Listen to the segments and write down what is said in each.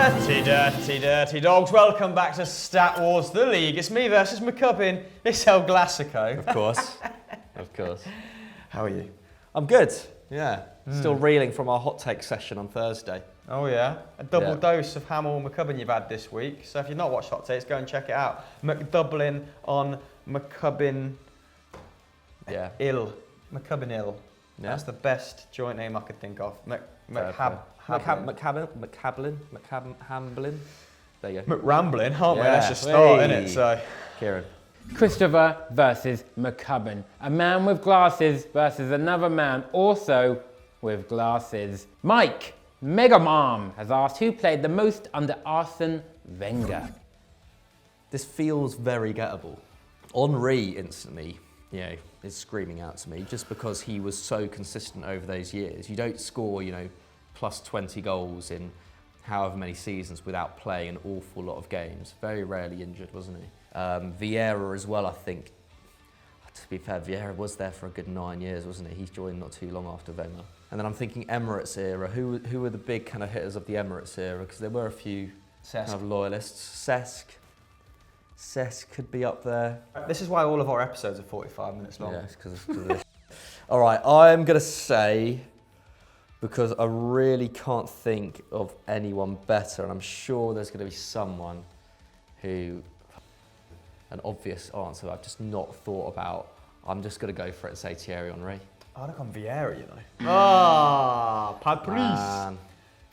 Dirty dogs. Welcome back to Stat Wars, the league. It's me versus McCubbin. It's El Clasico. Of course. Of course. How are you? I'm good. Yeah. Still reeling from our hot take session on Thursday. Oh yeah? A double dose of Hamill and McCubbin you've had this week. So if you've not watched Hot Takes, go and check it out. McDublin on McCubbin Ill. McCubbin Ill. Yeah. That's the best joint name I could think of. McHamblin. There you go. McRamblin, aren't we? Let's just start, innit? So, Kieran. Christopher versus McCubbin. A man with glasses versus another man also with glasses. Mike, Mega Mom, has asked who played the most under Arsene Wenger. This feels very gettable. Henri instantly, is screaming out to me just because he was so consistent over those years. You don't score, plus 20 goals in however many seasons without playing an awful lot of games. Very rarely injured, wasn't he? Vieira as well, I think. To be fair, Vieira was there for a good 9 years, wasn't he? He joined not too long after Wenger. And then I'm thinking Emirates era. Who were the big kind of hitters of the Emirates era? Because there were a few kind of loyalists. Cesc could be up there. This is why all of our episodes are 45 minutes long. Yeah, it's because of this. All right, I'm going to say, because I really can't think of anyone better, and I'm sure there's going to be someone who, an obvious answer I've just not thought about. I'm just going to go for it and say Thierry Henry. I'd have gone Vieira, Patrice.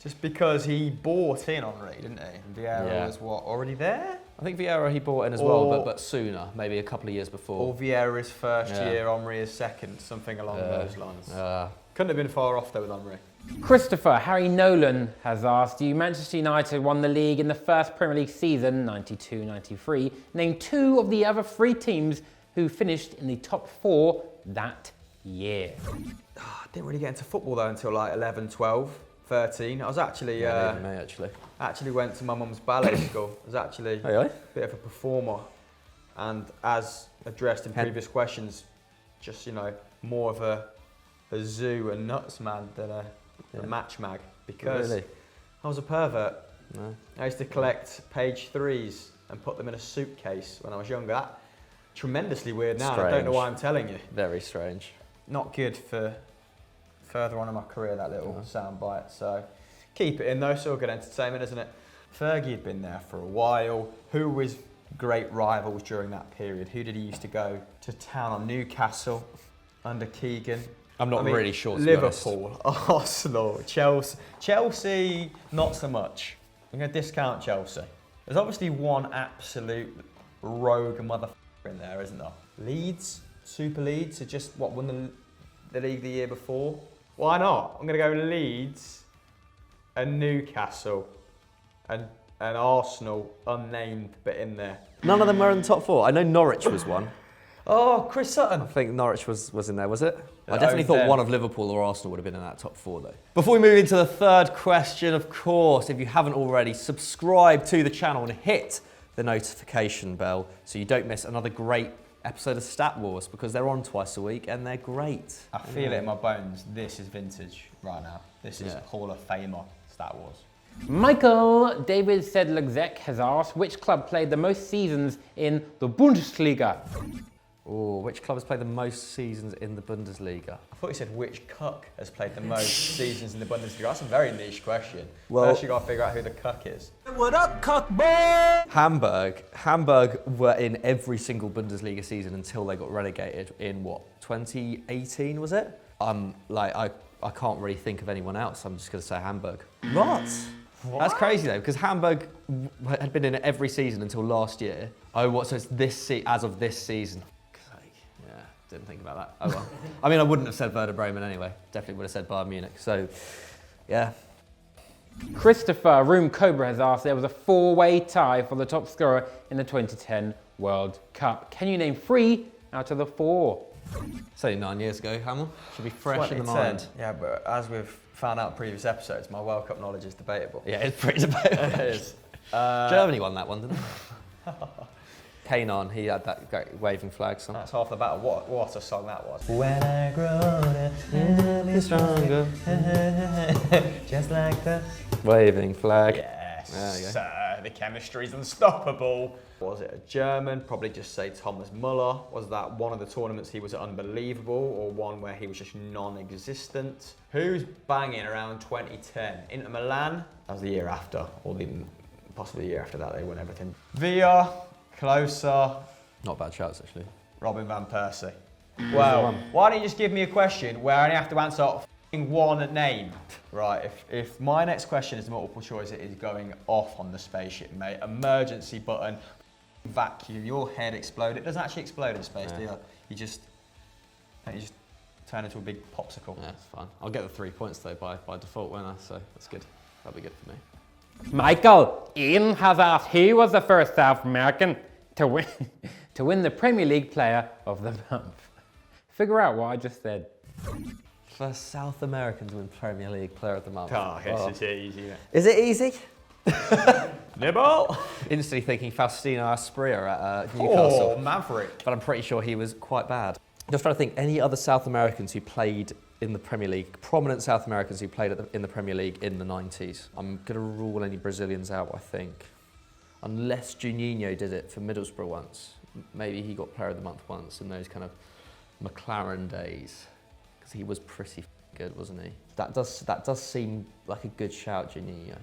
Just because he bought in Henry, didn't he? And Vieira was what, already there? I think Vieira he bought in as well, but sooner, maybe a couple of years before. Or Vieira's first year, Henry is second, something along those lines. Couldn't have been far off though with Henry. Christopher Harry Nolan has asked you, Manchester United won the league in the first Premier League season, 92-93. Name two of the other three teams who finished in the top four that year. I didn't really get into football though until like 11, 12, 13. I was actually... actually went to my mum's ballet school. I was actually a bit of a performer. And as addressed in previous questions, just, more of a zoo and nuts man than a match mag. Because I was a pervert. No. I used to collect page 3s and put them in a suitcase when I was younger. That, tremendously weird now. Strange. I don't know why I'm telling you. Very strange. Not good for further on in my career, that little sound bite. So keep it in though, still good entertainment, isn't it? Fergie had been there for a while. Who was great rivals during that period? Who did he used to go to town on? Newcastle under Keegan. I'm not really sure, to Liverpool, Arsenal, Chelsea. Chelsea, not so much. I'm going to discount Chelsea. There's obviously one absolute rogue motherfucker in there, isn't there? Leeds, Super Leeds, had just, won the league the year before? Why not? I'm going to go Leeds and Newcastle and Arsenal, unnamed, but in there. None of them were in the top four. I know Norwich was one. Oh, Chris Sutton. I think Norwich was in there, was it? I definitely thought one of Liverpool or Arsenal would have been in that top four, though. Before we move into the third question, of course, if you haven't already, subscribe to the channel and hit the notification bell so you don't miss another great episode of Stat Wars, because they're on twice a week and they're great. I feel it in my bones. This is vintage right now. This is Hall of Famer Stat Wars. Michael David Sedlacek has asked which club played the most seasons in the Bundesliga. Oh, which club has played the most seasons in the Bundesliga? I thought you said which cuck has played the most seasons in the Bundesliga. That's a very niche question. Well, first you got to figure out who the cuck is. What up, cuck boy? Hamburg were in every single Bundesliga season until they got relegated in 2018 was it? I can't really think of anyone else. I'm just going to say Hamburg. What? That's crazy though, because Hamburg had been in every season until last year. So it's as of this season. Didn't think about that. Oh well. I mean, I wouldn't have said Werder Bremen anyway. Definitely would have said Bayern Munich. So, yeah. Christopher Room Cobra has asked, there was a four-way tie for the top scorer in the 2010 World Cup. Can you name 3 out of the 4? It's only 9 years ago, Hamill. Should be fresh in the mind. Yeah, but as we've found out in previous episodes, my World Cup knowledge is debatable. Yeah, it's pretty debatable. It is. Germany won that one, didn't it? Kanon, he had that great waving flag song. That's half the battle. What a song that was. When I grow up, I'll be stronger. Just like the waving flag. Yes. Yes, the chemistry's unstoppable. Was it a German? Probably just say Thomas Müller. Was that one of the tournaments he was unbelievable, or one where he was just non-existent? Who's banging around 2010? Inter Milan? That was the year after, or possibly the year after that, they won everything. Villa, closer. Not bad shouts, actually. Robin van Persie. Well, why don't you just give me a question where I only have to answer one name? Right, if my next question is multiple choice, it is going off on the spaceship, mate. Emergency button, vacuum, your head explode. It doesn't actually explode in space, do you? You just turn into a big popsicle. Yeah, it's fine. I'll get the 3 points though by default, won't I? So that's good. That'll be good for me. Michael, Ian has asked who was the first South American to win the Premier League Player of the Month. Figure out what I just said. First South American to win Premier League Player of the Month. Oh, it's easy. Is it easy? Nibble! Instantly thinking Faustino Asprilla at Newcastle. Oh, Maverick. But I'm pretty sure he was quite bad. Just trying to think, any other South Americans who played in the Premier League, prominent South Americans who played in the Premier League in the 90s. I'm going to rule any Brazilians out, I think. Unless Juninho did it for Middlesbrough once. Maybe he got Player of the Month once in those kind of McLaren days. Because he was pretty good, wasn't he? That does seem like a good shout, Juninho.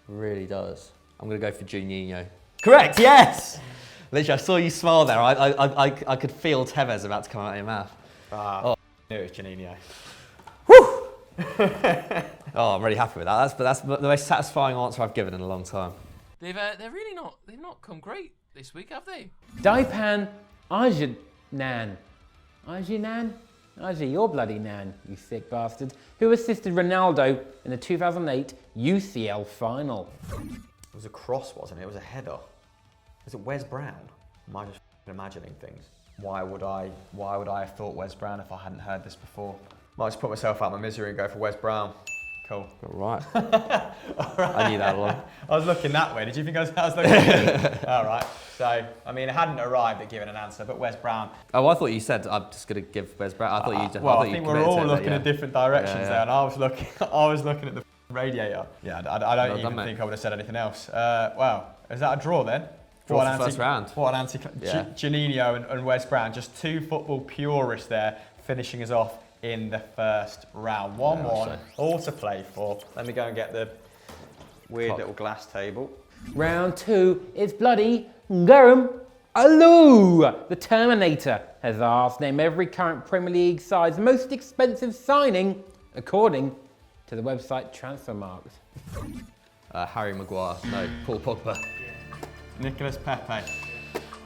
Really does. I'm going to go for Juninho. Correct, yes! Literally, I saw you smile there. I could feel Tevez about to come out of your mouth. I knew it was Juninho. Woo! Oh, I'm really happy with that. That's the most satisfying answer I've given in a long time. They've really not. They've not come great this week, have they? Daipan Ajinan. Aji, your bloody nan, you sick bastard. Who assisted Ronaldo in the 2008 UCL final? It was a cross, wasn't it? It was a header. Is it Wes Brown? Am I just imagining things? Why would I have thought Wes Brown if I hadn't heard this before? Might just put myself out of my misery and go for Wes Brown. Cool. All right. I knew that one. I was looking that way. Did you think I was looking at you? All right. So, I mean, I hadn't arrived at giving an answer, but Wes Brown. Oh, I thought you said I'm just going to give Wes Brown. I thought you. I think we're all looking in different directions there, and I was looking at the radiator. Yeah, I don't even think I would have said anything else. Well, is that a draw then? Draw for the first round. What an anti. Juninho and Wes Brown, just two football purists there, finishing us off in the first round. 1-1, all to play for. Let me go and get the weird little glass table. Round 2 is bloody Garam Alou. The Terminator has asked, name every current Premier League side's most expensive signing, according to the website Transfermarkt. Harry Maguire. No, Paul Pogba. Nicolas Pepe.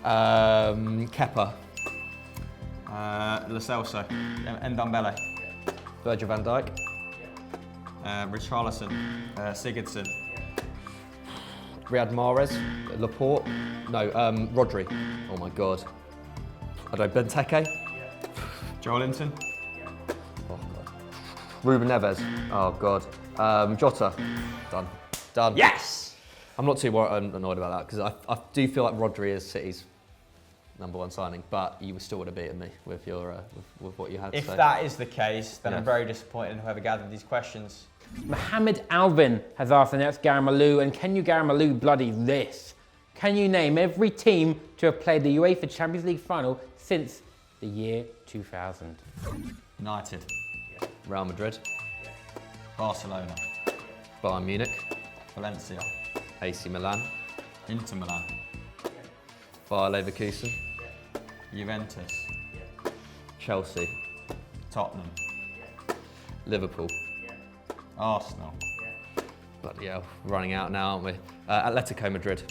Kepa. Lo Celso. Ndombele. Virgil van Dijk. Richarlison. Sigurdsson. Riyad Mahrez. Laporte. No, Rodri. Oh my God. I don't know, Benteke. Joelinton. Oh God. Ruben Neves. Oh God. Jota. Done. Yes! I'm not too annoyed about that because I do feel like Rodri is City's #1 signing, but you still would have beaten me with your with what you had. If that is the case, then I'm very disappointed in whoever gathered these questions. Mohammed Alvin has asked the next Garam Alou, and can you Garam Alou bloody this? Can you name every team to have played the UEFA Champions League final since the year 2000? United. Real Madrid. Barcelona. Bayern Munich. Valencia. AC Milan. Inter Milan. Bayer Leverkusen. Juventus. Chelsea. Tottenham. Liverpool. Arsenal. Bloody hell, running out now, aren't we? Atletico Madrid.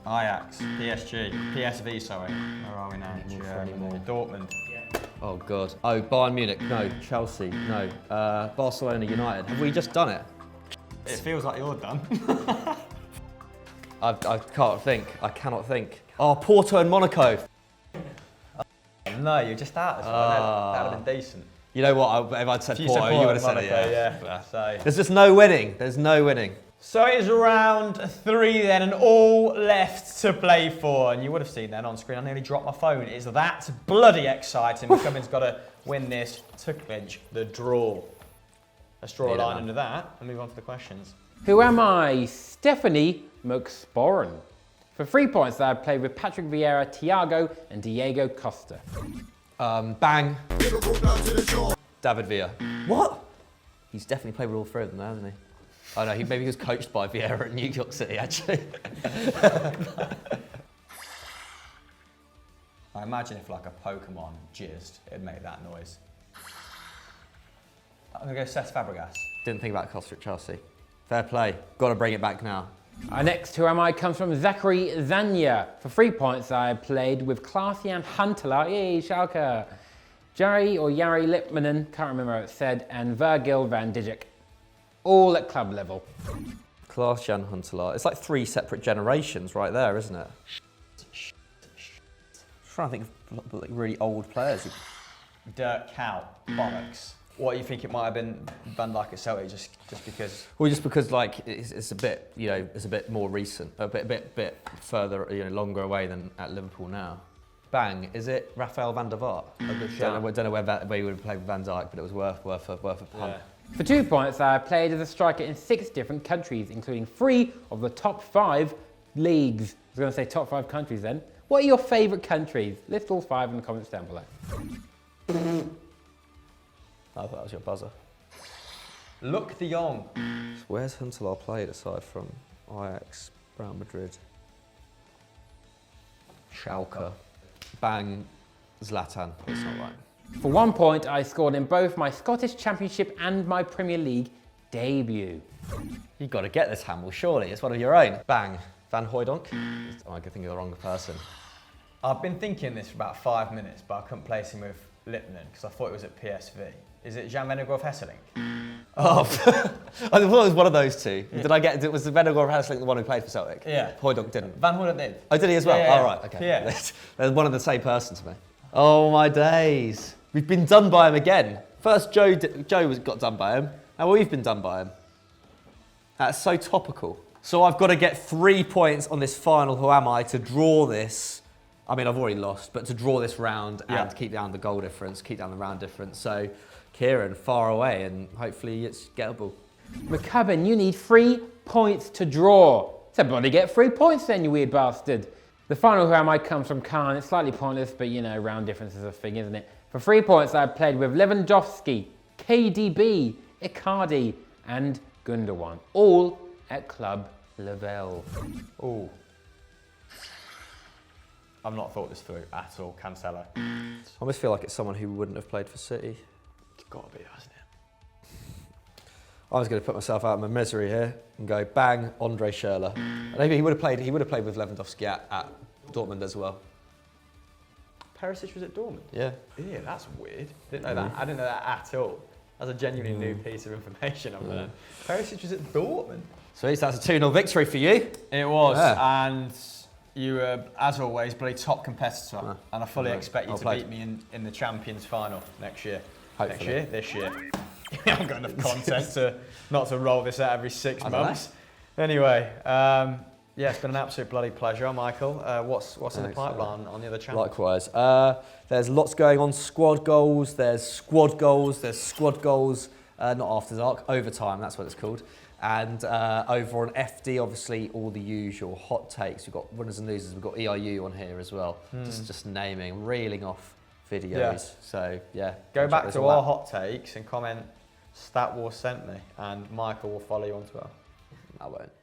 Ajax. PSG. PSV, sorry. Where are we now? Anymore. Dortmund. Oh God. Oh, Bayern Munich. No. Chelsea. No. Barcelona United. Have we just done it? It feels like you're done. I can't think. I cannot think. Oh, Porto and Monaco. No, you're just out as well. That would have been decent. You know what? If I'd said Porto, you would have said it. Yeah. So. There's just no winning. There's no winning. So it is round 3 then, and all left to play for. And you would have seen then on screen, I nearly dropped my phone. It's that bloody exciting. McCummin's got to win this to clinch the draw. Let's draw a line under that and move on to the questions. Who am I? Stephanie McSporran. For 3 points, I played with Patrick Vieira, Thiago and Diego Costa. Bang. David Villa. What? He's definitely played with all three of them now, hasn't he? Oh no, maybe he was coached by Vieira at New York City, actually. I imagine if like a Pokemon jizzed, it'd make that noise. I'm gonna go Cesc Fabregas. Didn't think about Costa at Chelsea. Fair play. Got to bring it back now. Our next Who Am I comes from Zachary Zanya. For 3 points, I played with Klaas-Jan Huntelaar, yay, Schalke, Jari Lippmanen, can't remember how it said, and Virgil van Dijk. All at club level. Klaas-Jan Huntelaar. It's like 3 separate generations right there, isn't it? I'm trying to think of like really old players. Dirk Cow, bollocks. What do you think it might have been Van Dijk at Celtic just because? Well, just because like it's a bit, you know, it's a bit more recent, a bit further, you know, longer away than at Liverpool now. Bang! Is it Rafael van der Vaart? A good shout. Don't know where you would have played with Van Dijk, but it was worth a punt. Yeah. For 2 points, I played as a striker in 6 different countries, including 3 of the top 5 leagues. I was going to say top 5 countries then. What are your favourite countries? List all 5 in the comments down below. I thought that was your buzzer. Luc de Jong. So where's Huntelaar played aside from Ajax, Real Madrid, Schalke? Bang! Zlatan. It's not right. For 1 point, I scored in both my Scottish Championship and my Premier League debut. You've got to get this, Hamill, surely. It's one of your own. Bang. Van Hooijdonk. Oh, I could think of the wrong person. I've been thinking this for about 5 minutes, but I couldn't place him with Lippmann because I thought it was at PSV. Is it Jan Vennegoor Hesselink? Oh, I thought it was one of those two. Yeah. Was the Vennegoor Hesselink the one who played for Celtic? Yeah. Hooijdonk didn't. Van Hooijdonk did. Oh, did he as well? Yeah. Oh, right, okay. Yeah. They're one and the same person to me. Oh, my days. We've been done by him again. First, Joe got done by him. Now we've been done by him. That's so topical. So I've got to get 3 points on this final Who Am I to draw this. I mean, I've already lost, but to draw this round and keep down the goal difference, keep down the round difference. So, Kieran, far away, and hopefully it's gettable. McCubbin, you need 3 points to draw. Somebody get 3 points then, you weird bastard. The final Who Am I comes from Khan. It's slightly pointless, but you know, round difference is a thing, isn't it? For 3 points, I played with Lewandowski, KDB, Icardi, and Gundogan, all at club level. Oh. I've not thought this through at all. Cancelo. I almost feel like it's someone who wouldn't have played for City. It's got to be, hasn't it? I was going to put myself out of my misery here and go bang, Andre Schürrle. And maybe he would have played with Lewandowski at Dortmund as well. Perisic was at Dortmund? Yeah. Yeah, that's weird. Didn't know that. I didn't know that at all. That's a genuinely new piece of information I've learned. Perisic was at Dortmund. Sweet, so that's a 2-0 victory for you. It was, and you were, as always, bloody top competitor, and I fully expect you to beat me in the Champions final next year. Hopefully. This year. I haven't got enough content not to roll this out every 6 months. Anyway, yeah, it's been an absolute bloody pleasure, Michael. What's in the pipeline on the other channel? Likewise. There's lots going on. Squad goals, there's squad goals, not after dark, overtime, that's what it's called. And over on FD, obviously, all the usual hot takes. We've got winners and losers. We've got EIU on here as well. Just naming, reeling off videos. Yeah. So, yeah. Go back to our hot takes and comment, Stat Wars sent me, and Michael will follow you on Twitter. I won't.